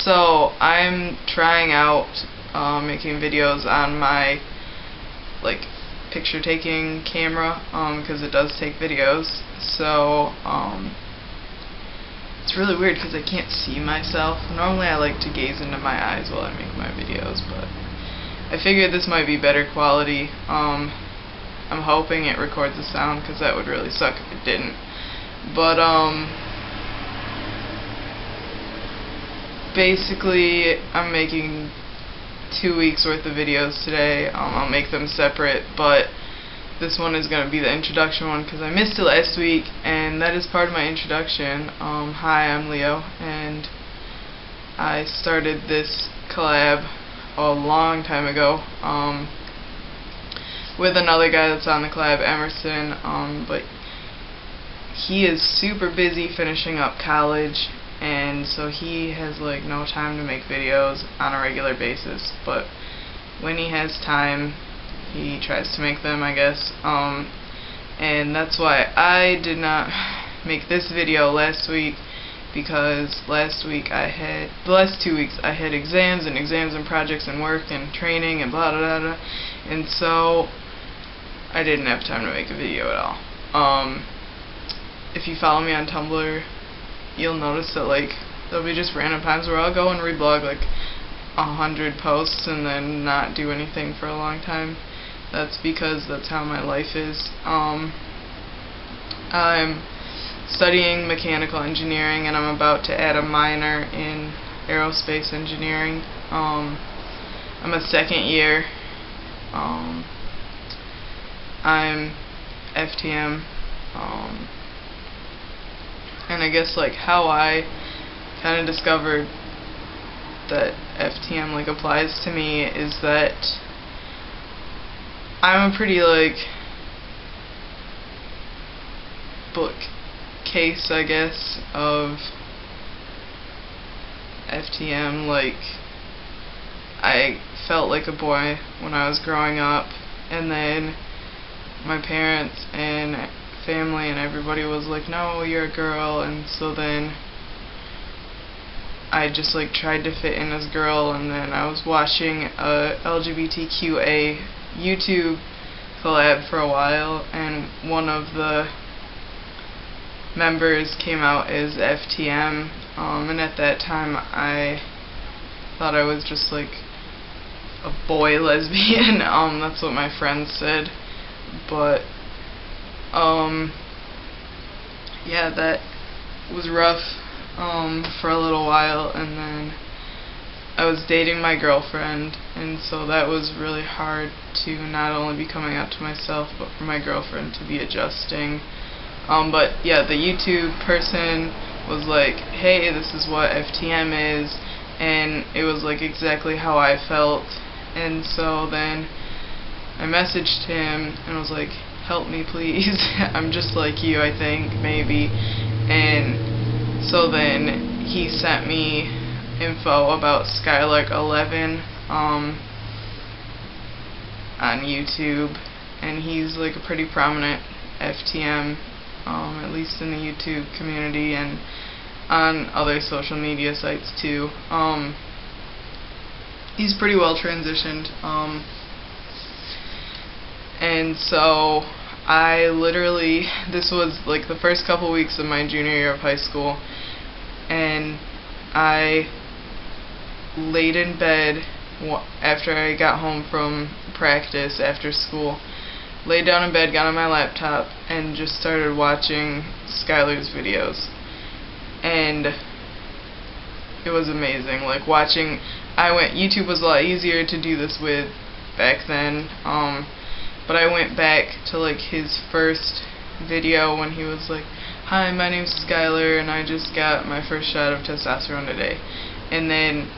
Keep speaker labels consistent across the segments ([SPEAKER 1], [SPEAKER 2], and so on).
[SPEAKER 1] So I'm trying out making videos on my picture taking camera because it does take videos. So it's really weird because I can't see myself. Normally I like to gaze into my eyes while I make my videos, but I figured this might be better quality. I'm hoping it records the sound because that would really suck if it didn't. But basically I'm making 2 weeks worth of videos today. I'll make them separate, but this one is going to be the introduction one because I missed it last week, and that is part of my introduction. Hi, I'm Leo, and I started this collab a long time ago with another guy that's on the collab, Emerson, but he is super busy finishing up college, and so he has no time to make videos on a regular basis, but when he has time he tries to make them, I guess. And that's why I did not make this video last week, because the last 2 weeks I had exams and projects and work and training and blah blah blah, blah, and so I didn't have time to make a video at all. If you follow me on Tumblr, you'll notice that there'll be just random times where I'll go and reblog 100 posts and then not do anything for a long time. That's because that's how my life is. I'm studying mechanical engineering, and I'm about to add a minor in aerospace engineering. I'm a second year. I'm FTM. And I guess how I kind of discovered that FTM applies to me is that I'm a pretty bookcase, I guess, of FTM. I felt like a boy when I was growing up, and then my parents and family and everybody was like, no, you're a girl, and so then I just tried to fit in as a girl, and then I was watching a LGBTQA YouTube collab for a while, and one of the members came out as FTM, and at that time I thought I was just a boy lesbian. That's what my friends said, but yeah, that was rough for a little while, and then I was dating my girlfriend, and so that was really hard to not only be coming out to myself, but for my girlfriend to be adjusting. But yeah, the YouTube person was like, hey, this is what FTM is, and it was exactly how I felt, and so then I messaged him and I was like, help me please, I'm just like you, I think, maybe. And so then he sent me info about Skylark 11 on YouTube, and he's a pretty prominent FTM, at least in the YouTube community and on other social media sites too. He's pretty well transitioned, and so I literally, this was the first couple weeks of my junior year of high school, and I laid in bed after I got home from practice after school, laid down in bed, got on my laptop, and just started watching Skylar's videos, and it was amazing. YouTube was a lot easier to do this with back then, but I went back to his first video when he was like, hi, my name's Skylar, and I just got my first shot of testosterone today. And then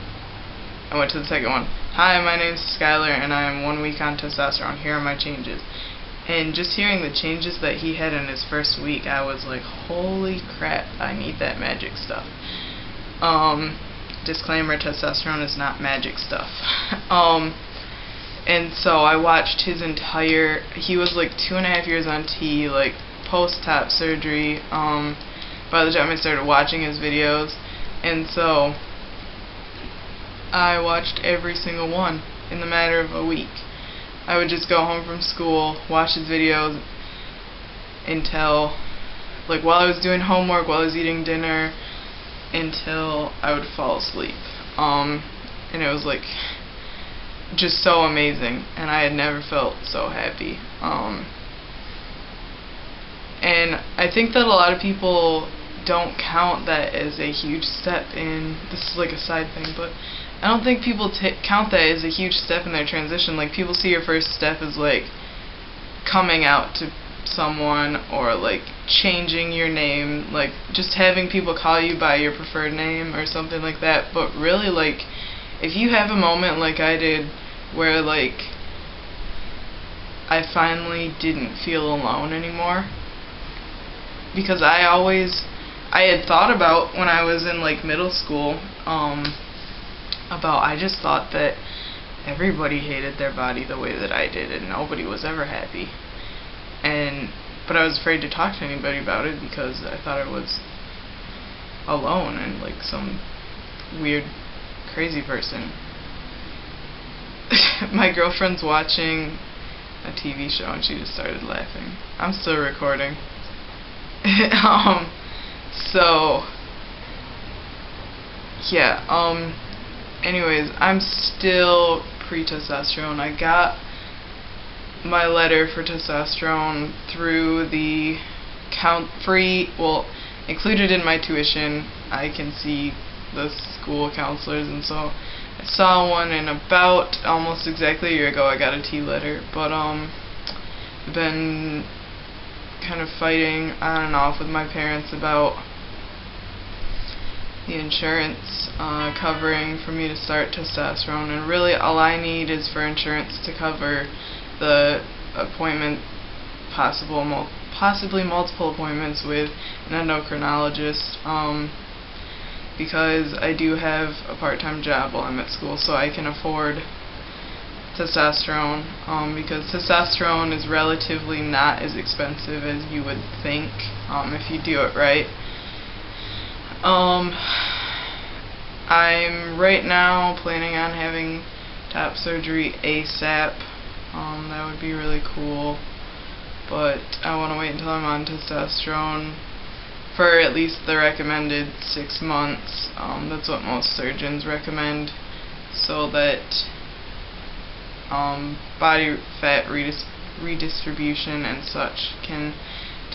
[SPEAKER 1] I went to the second one, hi, my name's Skylar, and I am 1 week on testosterone, here are my changes. And just hearing the changes that he had in his first week, I was like, holy crap, I need that magic stuff. Disclaimer, testosterone is not magic stuff. And so I watched his entire, he was 2.5 years on T, post-top surgery, by the time I started watching his videos. And so I watched every single one in the matter of a week. I would just go home from school, watch his videos until, like, while I was doing homework, while I was eating dinner, until I would fall asleep. And it was, like, just so amazing, and I had never felt so happy. And I think that a lot of people don't count that as a huge step in, this is like a side thing, but I don't think people count that as a huge step in their transition. Like, people see your first step as, like, coming out to someone, or, like, changing your name, like, just having people call you by your preferred name or something like that. But really, like, if you have a moment like I did where, like, I finally didn't feel alone anymore, because I had thought about, when I was in, like, middle school, I just thought that everybody hated their body the way that I did, and nobody was ever happy. But I was afraid to talk to anybody about it because I thought I was alone and, like, some weird, crazy person. My girlfriend's watching a TV show and she just started laughing. I'm still recording. So, yeah, anyways, I'm still pre-testosterone. I got my letter for testosterone through the included in my tuition. I can see the school counselors, and so I saw one, and about almost exactly a year ago I got a T letter, but I've been kind of fighting on and off with my parents about the insurance covering for me to start testosterone, and really all I need is for insurance to cover the appointment, possibly multiple appointments with an endocrinologist, because I do have a part-time job while I'm at school, so I can afford testosterone, because testosterone is relatively not as expensive as you would think if you do it right. I'm right now planning on having top surgery ASAP. That would be really cool, but I want to wait until I'm on testosterone for at least the recommended 6 months. That's what most surgeons recommend, so that body fat redistribution and such can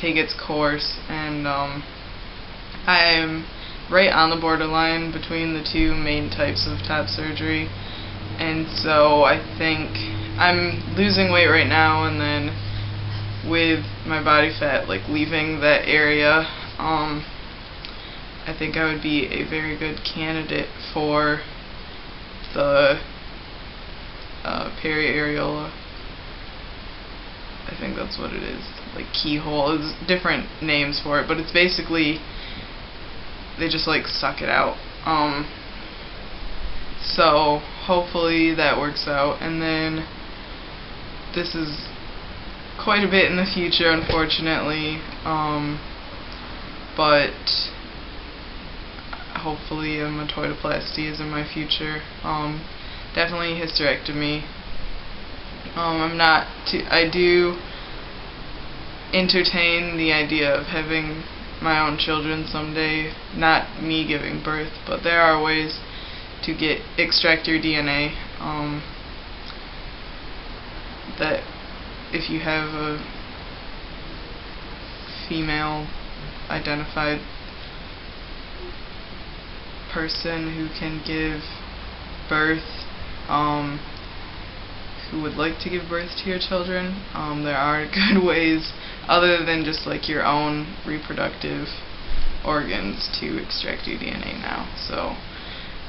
[SPEAKER 1] take its course. And I'm right on the borderline between the two main types of top surgery, and so I think I'm losing weight right now, and then with my body fat, like, leaving that area, I think I would be a very good candidate for the periareola. I think that's what it is. Like, keyhole. There's different names for it, but it's basically, they just, like, suck it out. So hopefully that works out. And then this is quite a bit in the future, unfortunately, but hopefully a metoidoplasty is in my future. Definitely hysterectomy. I do entertain the idea of having my own children someday, not me giving birth, but there are ways to extract your DNA, that if you have a female identified person who can give birth, who would like to give birth to your children, there are good ways other than just, like, your own reproductive organs to extract your DNA now. So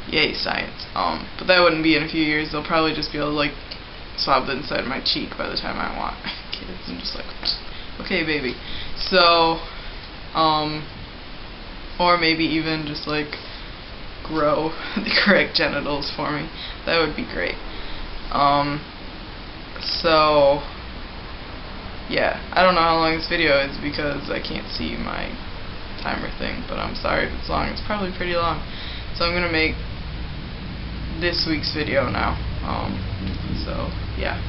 [SPEAKER 1] yay, science. But that wouldn't be in a few years. They'll probably just be able to, like, swab the inside of my cheek by the time I want kids. I'm just like, okay, baby. So, or maybe even just, like, grow the correct genitals for me. That would be great. So, yeah, I don't know how long this video is because I can't see my timer thing, but I'm sorry if it's long. It's probably pretty long. So I'm going to make this week's video now. So yeah.